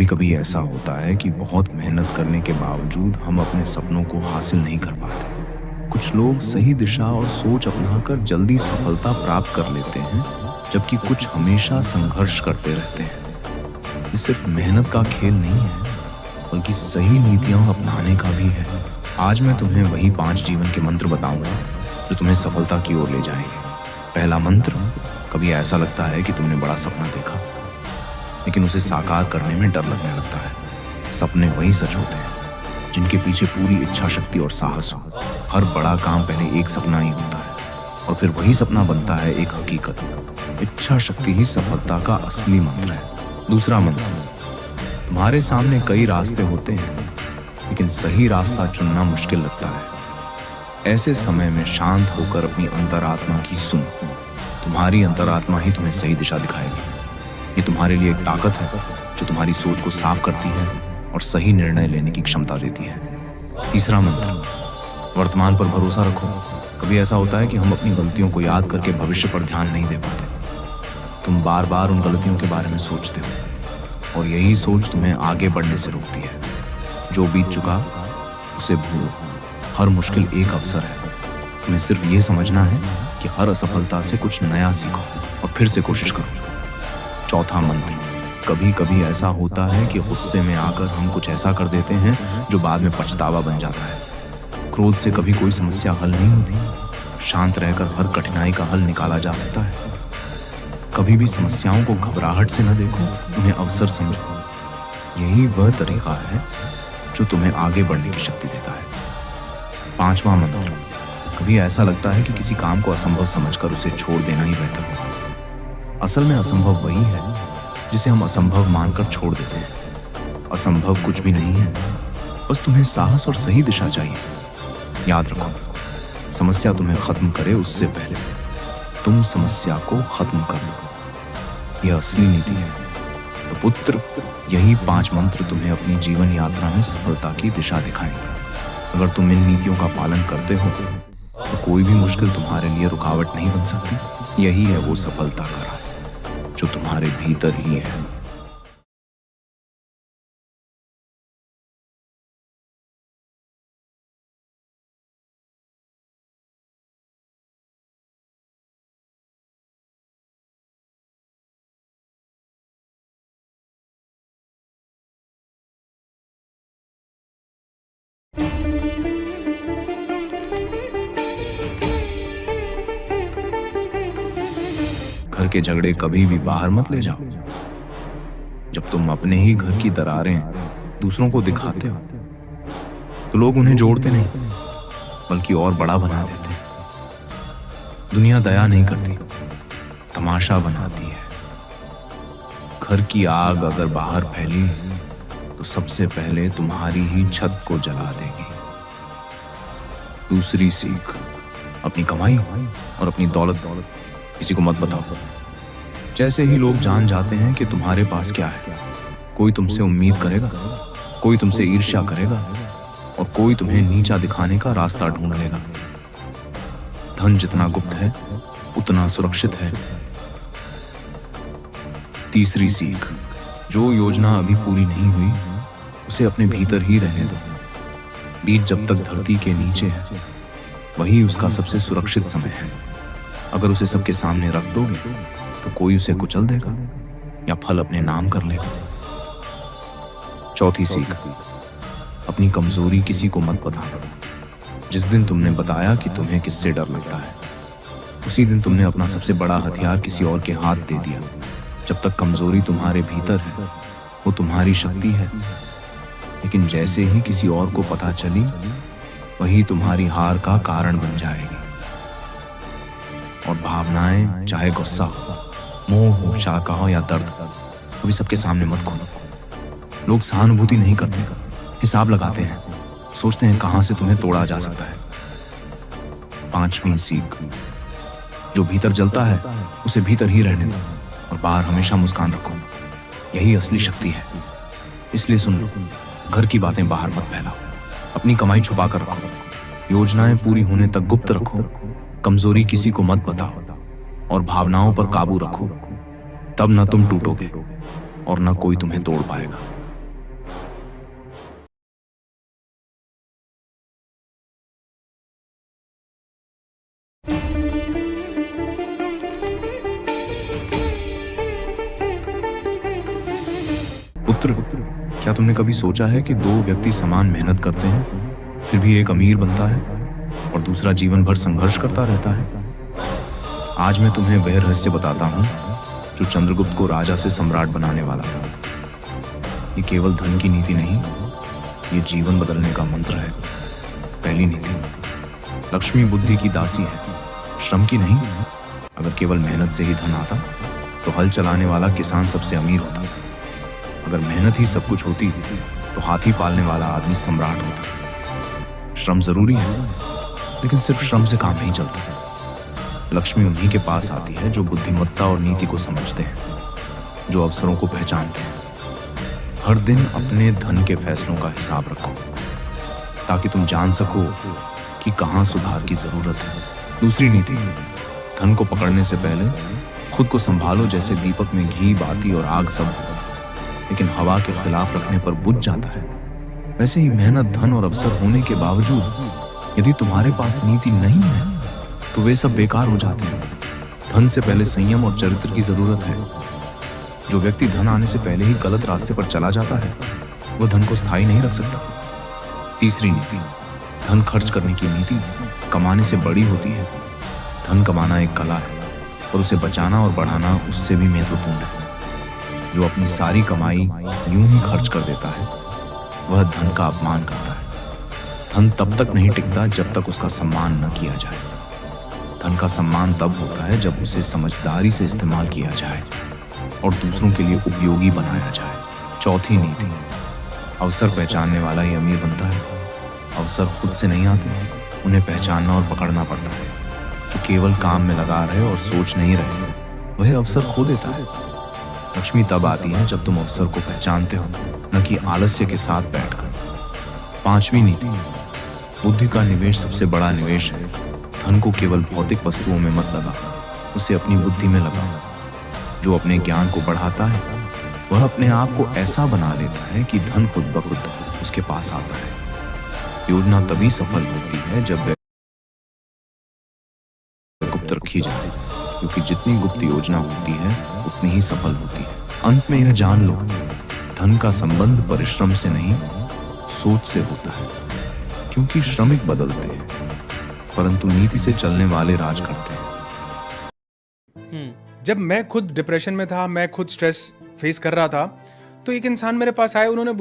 कभी कभी ऐसा होता है कि बहुत मेहनत करने के बावजूद हम अपने सपनों को हासिल नहीं कर पाते। कुछ लोग सही दिशा और सोच अपनाकर जल्दी सफलता प्राप्त कर लेते हैं, जबकि कुछ हमेशा संघर्ष करते रहते हैं। ये सिर्फ मेहनत का खेल नहीं है, बल्कि सही नीतियां अपनाने का भी है। आज मैं तुम्हें वही 5 जीवन के मंत्र बताऊंगा जो तुम्हें सफलता की ओर ले जाएंगे। पहला मंत्र, कभी ऐसा लगता है कि तुमने बड़ा सपना देखा, लेकिन उसे साकार करने में डर लगने लगता है। सपने वही सच होते हैं जिनके पीछे पूरी इच्छा शक्ति और साहस हो। हर बड़ा काम पहले एक सपना ही होता है और फिर वही सपना बनता है एक हकीकत। इच्छा शक्ति ही सफलता का असली मंत्र है। दूसरा मंत्र, तुम्हारे सामने कई रास्ते होते हैं, लेकिन सही रास्ता चुनना मुश्किल लगता है। ऐसे समय में शांत होकर अपनी अंतरात्मा की सुनो। तुम्हारी अंतरात्मा ही तुम्हें सही दिशा दिखाएगी। ये तुम्हारे लिए एक ताकत है जो तुम्हारी सोच को साफ करती है और सही निर्णय लेने की क्षमता देती है। तीसरा मंत्र, वर्तमान पर भरोसा रखो। कभी ऐसा होता है कि हम अपनी गलतियों को याद करके भविष्य पर ध्यान नहीं दे पाते। तुम बार बार उन गलतियों के बारे में सोचते हो और यही सोच तुम्हें आगे बढ़ने से रोकती है। जो बीत चुका उसे भूलो। हर मुश्किल एक अवसर है। तुम्हें सिर्फ ये समझना है कि हर असफलता से कुछ नया सीखो और फिर से कोशिश करो। चौथा मंत्र, कभी कभी ऐसा होता है कि गुस्से में आकर हम कुछ ऐसा कर देते हैं जो बाद में पछतावा बन जाता है। क्रोध से कभी कोई समस्या हल नहीं होती। शांत रहकर हर कठिनाई का हल निकाला जा सकता है। कभी भी समस्याओं को घबराहट से न देखो, उन्हें अवसर समझो। यही वह तरीका है जो तुम्हें आगे बढ़ने की शक्ति देता है। पांचवा मंत्र, कभी ऐसा लगता है कि किसी काम को असंभव समझकर उसे छोड़ देना ही बेहतर होगा। असल में असंभव वही है जिसे हम असंभव मानकर छोड़ देते हैं। असंभव कुछ भी नहीं है, बस तुम्हें साहस और सही दिशा चाहिए। याद रखो, समस्या तुम्हें खत्म करे उससे पहले तुम समस्या को खत्म कर दो। यह असली नीति है। तो पुत्र, यही 5 मंत्र तुम्हें अपनी जीवन यात्रा में सफलता की दिशा दिखाएंगे। अगर तुम इन नीतियों का पालन करते हो तो कोई भी मुश्किल तुम्हारे लिए रुकावट नहीं बन सकती। यही है वो सफलता का राज जो तुम्हारे भीतर ही है। घर के झगड़े कभी भी बाहर मत ले जाओ। जब तुम अपने ही घर की दरारें दूसरों को दिखाते हो तो लोग उन्हें जोड़ते नहीं, बल्कि और बड़ा बना देते हैं। दुनिया दया नहीं करती, तमाशा बनाती है। घर की आग अगर बाहर फैली तो सबसे पहले तुम्हारी ही छत को जला देगी। दूसरी सीख, अपनी कमाई और अपनी दौलत किसी को मत बताओ। जैसे ही लोग जान जाते हैं कि तुम्हारे पास क्या है, कोई तुमसे उम्मीद करेगा, कोई तुमसे ईर्ष्या करेगा और कोई तुम्हें नीचा दिखाने का रास्ता ढूंढ लेगा। धन जितना गुप्त है उतना सुरक्षित है। तीसरी सीख, जो योजना अभी पूरी नहीं हुई उसे अपने भीतर ही रहने दो। बीज जब तक धरती के नीचे है वही उसका सबसे सुरक्षित समय है। अगर उसे सबके सामने रख दोगे तो कोई उसे कुचल देगा या फल अपने नाम कर लेगा। चौथी सीख, अपनी कमजोरी किसी को मत बताना। जिस दिन तुमने बताया कि तुम्हें किससे डर लगता है, उसी दिन तुमने अपना सबसे बड़ा हथियार किसी और के हाथ दे दिया। जब तक कमजोरी तुम्हारे भीतर है वो तुम्हारी शक्ति है, लेकिन जैसे ही किसी और को पता चली वही तुम्हारी हार का कारण बन जाएगी। और भावनाएं, चाहे गुस्सा हो, मोह हो, शाखा हो या दर्द, कभी सबके सामने मत खोलो। लोग सहानुभूति नहीं करते, हिसाब लगाते हैं, सोचते हैं कहां से तुम्हें तोड़ा जा सकता है। पांचवी सीख, जो भीतर जलता है उसे भीतर ही रहने दो और बाहर हमेशा मुस्कान रखो। यही असली शक्ति है। इसलिए सुन लो, घर की बातें बाहर मत फैलाओ, अपनी कमाई छुपा कर रखो, योजनाएं पूरी होने तक गुप्त रखो, कमजोरी किसी को मत बताओ और भावनाओं पर काबू रखो। तब न तुम टूटोगे और न कोई तुम्हें तोड़ पाएगा। क्या तुमने कभी सोचा है कि दो व्यक्ति समान मेहनत करते हैं, फिर भी एक अमीर बनता है और दूसरा जीवन भर संघर्ष करता रहता है? आज मैं तुम्हें वह रहस्य बताता हूँ जो चंद्रगुप्त को राजा से सम्राट बनाने वाला था। ये केवल धन की नीति नहीं, ये जीवन बदलने का मंत्र है। पहली नीति, लक्ष्मी बुद्धि की दासी है, श्रम की नहीं। अगर केवल मेहनत से ही धन आता तो हल चलाने वाला किसान सबसे अमीर होता। अगर मेहनत ही सब कुछ होती तो हाथी पालने वाला आदमी सम्राट होता। श्रम जरूरी है, लेकिन सिर्फ श्रम से काम नहीं चलता। लक्ष्मी उन्हीं के पास आती है जो बुद्धिमत्ता और नीति को समझते हैं, जो अवसरों को पहचानते हैं। हर दिन अपने धन के फैसलों का हिसाब रखो, ताकि तुम जान सको कि कहाँ सुधार की जरूरत है। दूसरी नीति, धन को पकड़ने से पहले खुद को संभालो जैसे दीपक में घी, बाती और आग सब हो, लेकिन हवा के खिलाफ रखने पर बुझ जाता है। वैसे ही मेहनत, धन और अवसर होने के बावजूद यदि तुम्हारे पास नीति नहीं है तो वे सब बेकार हो जाते हैं। धन से पहले संयम और चरित्र की जरूरत है। जो व्यक्ति धन आने से पहले ही गलत रास्ते पर चला जाता है, वह धन को स्थायी नहीं रख सकता। तीसरी नीति, धन खर्च करने की नीति कमाने से बड़ी होती है। धन कमाना एक कला है और उसे बचाना और बढ़ाना उससे भी महत्वपूर्ण है। जो अपनी सारी कमाई यूं ही खर्च कर देता है, वह धन का अपमान करता है। धन तब तक नहीं टिकता जब तक उसका सम्मान न किया जाए। धन का सम्मान तब होता है जब उसे समझदारी से इस्तेमाल किया जाए और दूसरों के लिए उपयोगी बनाया जाए। चौथी नीति, अवसर पहचानने वाला ही अमीर बनता है। अवसर खुद से नहीं आते, उन्हें पहचानना और पकड़ना पड़ता है। जो केवल काम में लगा रहे और सोच नहीं रहे, वह अवसर खो देता है। लक्ष्मी तब आती है जब तुम अवसर को पहचानते हो, न कि आलस्य के साथ बैठकर। पांचवी नीति, बुद्धि का निवेश सबसे बड़ा निवेश है। धन को केवल भौतिक वस्तुओं में मत लगा, उसे अपनी बुद्धि में लगाओ। जो अपने ज्ञान को बढ़ाता है, वह अपने आप को ऐसा बना लेता है कि धन खुद ब खुद उसके पास आता है। योजना तभी सफल होती है जब वह गुप्त रखी जाए, क्योंकि जितनी गुप्त योजना होती है उतनी ही सफल होती है। अंत में यह जान लो, धन का संबंध परिश्रम से नहीं, सोच से होता है। क्योंकि श्रमिक बदलते हैं, परंतु नीति से चलने वाले राज करते हैं। जब मैं खुद डिप्रेशन में था, मैं खुद स्ट्रेस फेस कर रहा था, तो एक इंसान मेरे पास आया, उन्होंने बोला